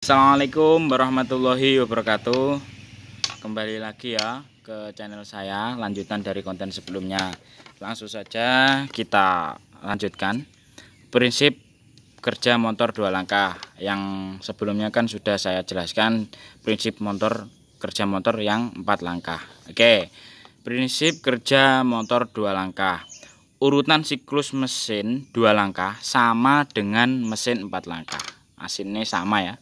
Assalamualaikum warahmatullahi wabarakatuh. Kembali lagi ya ke channel saya, lanjutan dari konten sebelumnya. Langsung saja kita lanjutkan prinsip kerja motor dua langkah. Yang sebelumnya kan sudah saya jelaskan prinsip kerja motor yang 4 langkah. Oke, prinsip kerja motor dua langkah. Urutan siklus mesin 2 langkah sama dengan mesin 4 langkah. Hasilnya sama ya.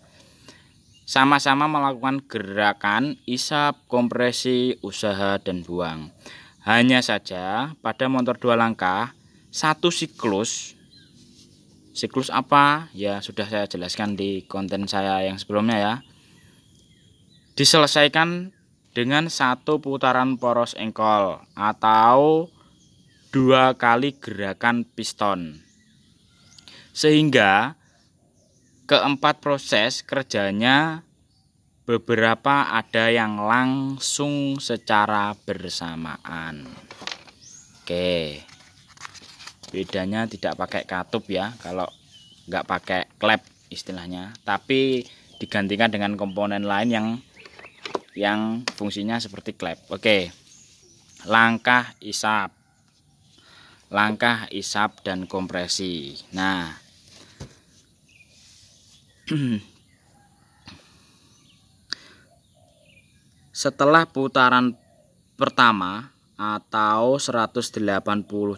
Sama-sama melakukan gerakan isap, kompresi, usaha, dan buang. Hanya saja pada motor 2 langkah, satu siklus apa? Ya sudah saya jelaskan di konten saya yang sebelumnya ya. Diselesaikan dengan 1 putaran poros engkol atau 2 kali gerakan piston. Sehingga keempat proses kerjanya beberapa ada yang langsung secara bersamaan. Oke, bedanya tidak pakai katup ya, kalau nggak pakai klep istilahnya, tapi digantikan dengan komponen lain yang fungsinya seperti klep. Oke, langkah isap dan kompresi. Nah, setelah putaran pertama atau 180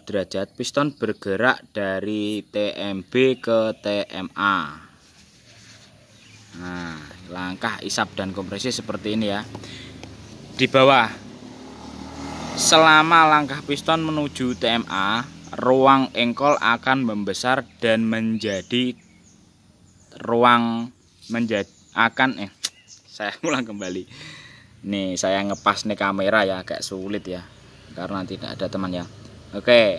derajat, piston bergerak dari TMB ke TMA. Nah, langkah isap dan kompresi seperti ini ya. Di bawah, selama langkah piston menuju TMA, ruang engkol akan membesar dan saya ulang kembali. Nih saya ngepas nih kamera ya, agak sulit ya karena tidak ada teman ya. Oke,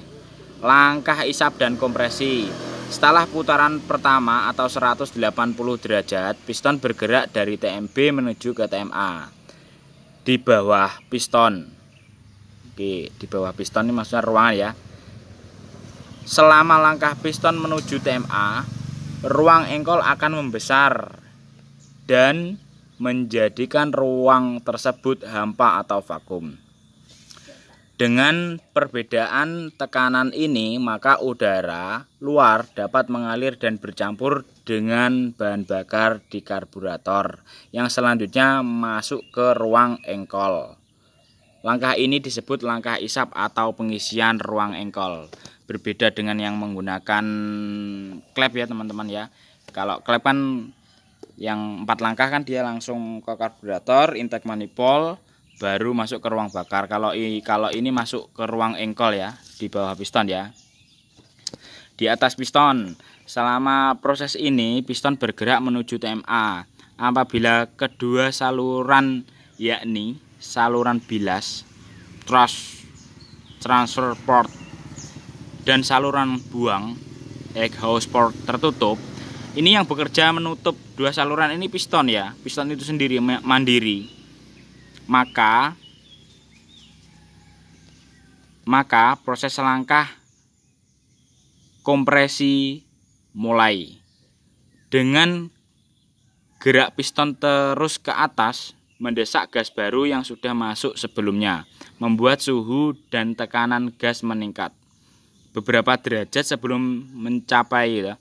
langkah isap dan kompresi. Setelah putaran pertama atau 180 derajat, piston bergerak dari TMB menuju ke TMA. Di bawah piston. Oke, di bawah piston ini maksudnya ruangan ya. Selama langkah piston menuju TMA, ruang engkol akan membesar dan menjadikan ruang tersebut hampa atau vakum. Dengan perbedaan tekanan ini, maka udara luar dapat mengalir dan bercampur dengan bahan bakar di karburator yang selanjutnya masuk ke ruang engkol. Langkah ini disebut langkah isap atau pengisian ruang engkol. Berbeda dengan yang menggunakan klep ya teman-teman ya. Kalau klep kan yang 4 langkah kan dia langsung ke karburator, intake manifold, baru masuk ke ruang bakar. Kalau ini masuk ke ruang engkol ya, di bawah piston ya. Di atas piston, selama proses ini piston bergerak menuju TMA. Apabila kedua saluran, yakni saluran bilas, transfer port, dan saluran buang, exhaust port tertutup, ini yang bekerja menutup 2 saluran ini piston ya. Piston itu sendiri mandiri. Maka proses langkah kompresi mulai. Dengan gerak piston terus ke atas, mendesak gas baru yang sudah masuk sebelumnya, membuat suhu dan tekanan gas meningkat. Beberapa derajat sebelum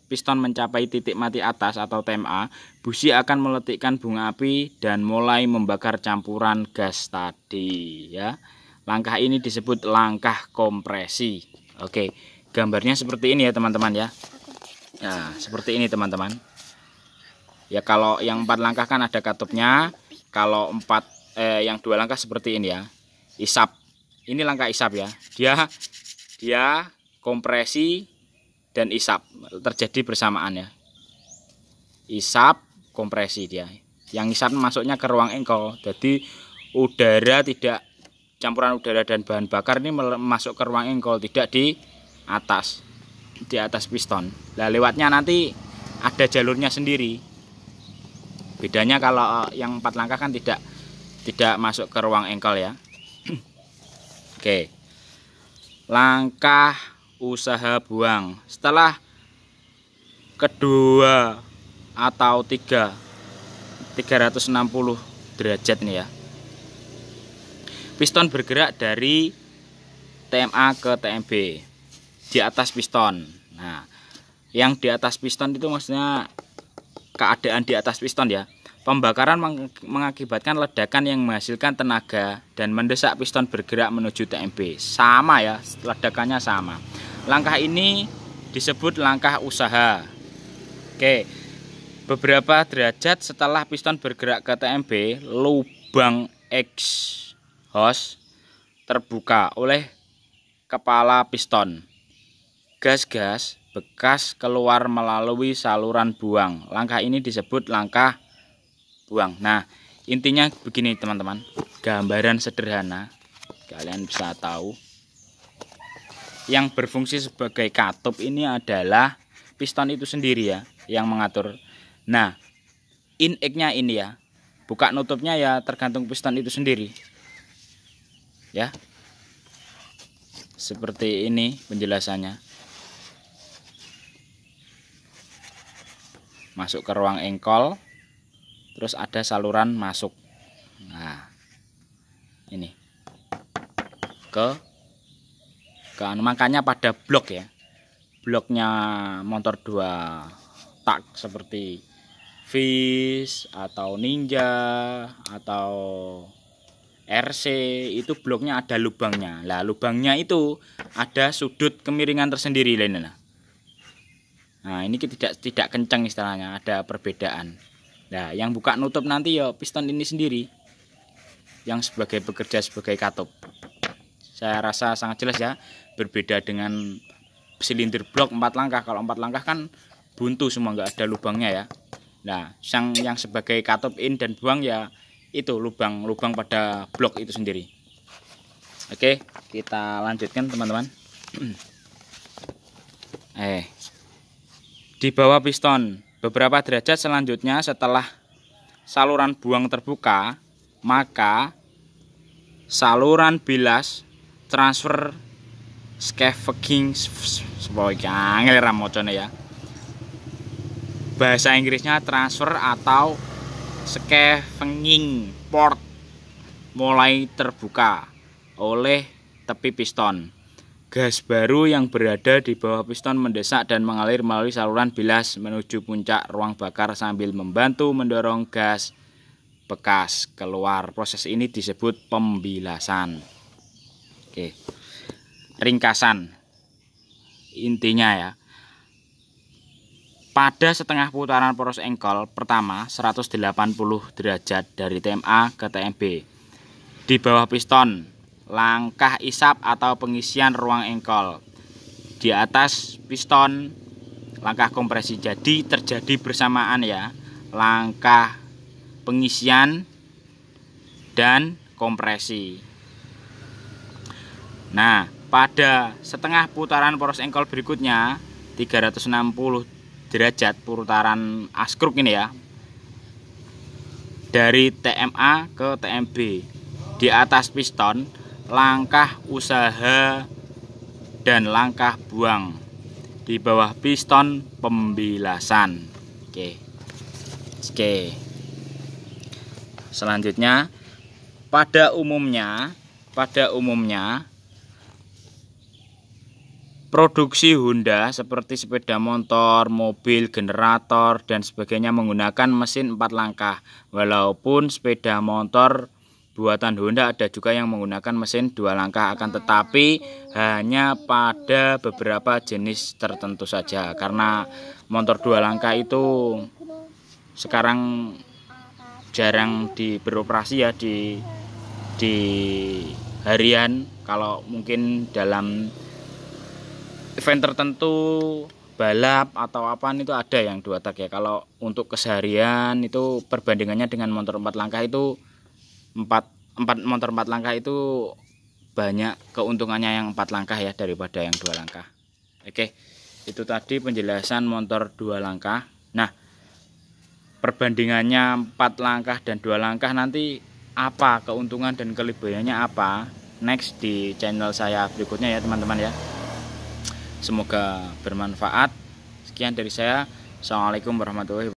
piston mencapai titik mati atas atau TMA, busi akan meletikkan bunga api dan mulai membakar campuran gas tadi ya. Langkah ini disebut langkah kompresi. Oke, gambarnya seperti ini ya teman-teman ya. Nah, seperti ini teman-teman. Ya kalau yang 4 langkah kan ada katupnya. Kalau yang 2 langkah seperti ini ya. Isap. Ini langkah isap ya. Dia kompresi dan isap terjadi bersamaan ya. Isap, kompresi dia. Yang isap masuknya ke ruang engkol. Jadi campuran udara dan bahan bakar ini masuk ke ruang engkol, tidak di atas piston. Nah, lewatnya nanti ada jalurnya sendiri. Bedanya kalau yang 4 langkah kan tidak masuk ke ruang engkol ya. Oke. Langkah usaha buang. Setelah kedua atau 3 360 derajat nih ya. Piston bergerak dari TMA ke TMB di atas piston. Nah, yang di atas piston itu maksudnya keadaan di atas piston ya. Pembakaran mengakibatkan ledakan yang menghasilkan tenaga dan mendesak piston bergerak menuju TMB. Sama ya, ledakannya sama. Langkah ini disebut langkah usaha. Oke, beberapa derajat setelah piston bergerak ke TMB, lubang exhaust terbuka oleh kepala piston. Gas-gas bekas keluar melalui saluran buang. Langkah ini disebut langkah buang. Nah, intinya begini teman-teman, gambaran sederhana kalian bisa tahu. Yang berfungsi sebagai katup ini adalah piston itu sendiri ya, yang mengatur. Nah, in-egg-nya ini ya, buka nutupnya ya tergantung piston itu sendiri ya. Seperti ini penjelasannya. Masuk ke ruang engkol, terus ada saluran masuk. Nah, ini ke makanya pada blok ya, bloknya motor 2 tak seperti Fish atau Ninja atau RC itu bloknya ada lubangnya. Lah lubangnya itu ada sudut kemiringan tersendiri lainnya. Nah, ini tidak kencang istilahnya, ada perbedaan. Nah, yang buka nutup nanti ya piston ini sendiri yang bekerja sebagai katup. Saya rasa sangat jelas ya, berbeda dengan silinder blok 4 langkah. Kalau 4 langkah kan buntu semua, nggak ada lubangnya ya. Nah, yang sebagai katup in dan buang ya itu lubang pada blok itu sendiri. Oke, kita lanjutkan teman-teman. Di bawah piston, beberapa derajat selanjutnya setelah saluran buang terbuka, maka saluran bilas transfer scavenging ya. Bahasa Inggrisnya transfer atau scavenging port mulai terbuka oleh tepi piston. Gas baru yang berada di bawah piston mendesak dan mengalir melalui saluran bilas menuju puncak ruang bakar sambil membantu mendorong gas bekas keluar. Proses ini disebut pembilasan. Oke. Ringkasan. Intinya ya. Pada setengah putaran poros engkol pertama 180 derajat dari TMA ke TMB. Di bawah piston, langkah isap atau pengisian ruang engkol. Di atas piston, langkah kompresi. Jadi terjadi bersamaan ya, langkah pengisian dan kompresi. Nah, pada setengah putaran poros engkol berikutnya 360 derajat putaran askruk ini ya, dari TMA ke TMB. Di atas piston, langkah usaha dan langkah buang. Di bawah piston, pembilasan. Oke. Selanjutnya, pada umumnya produksi Honda seperti sepeda motor, mobil, generator, dan sebagainya menggunakan mesin 4 langkah. Walaupun sepeda motor buatan Honda ada juga yang menggunakan mesin 2 langkah, akan tetapi hanya pada beberapa jenis tertentu saja. Karena motor 2 langkah itu sekarang jarang beroperasi ya di harian. Kalau mungkin dalam event tertentu, balap atau apaan itu ada yang 2 tak ya. Kalau untuk keseharian itu perbandingannya dengan motor 4 langkah itu motor 4 langkah itu banyak keuntungannya yang 4 langkah ya daripada yang 2 langkah. Oke, itu tadi penjelasan motor 2 langkah. Nah, perbandingannya 4 langkah dan 2 langkah nanti apa keuntungan dan kelebihannya apa? Next di channel saya berikutnya ya teman-teman ya. Semoga bermanfaat. Sekian dari saya. Assalamualaikum warahmatullahi wabarakatuh.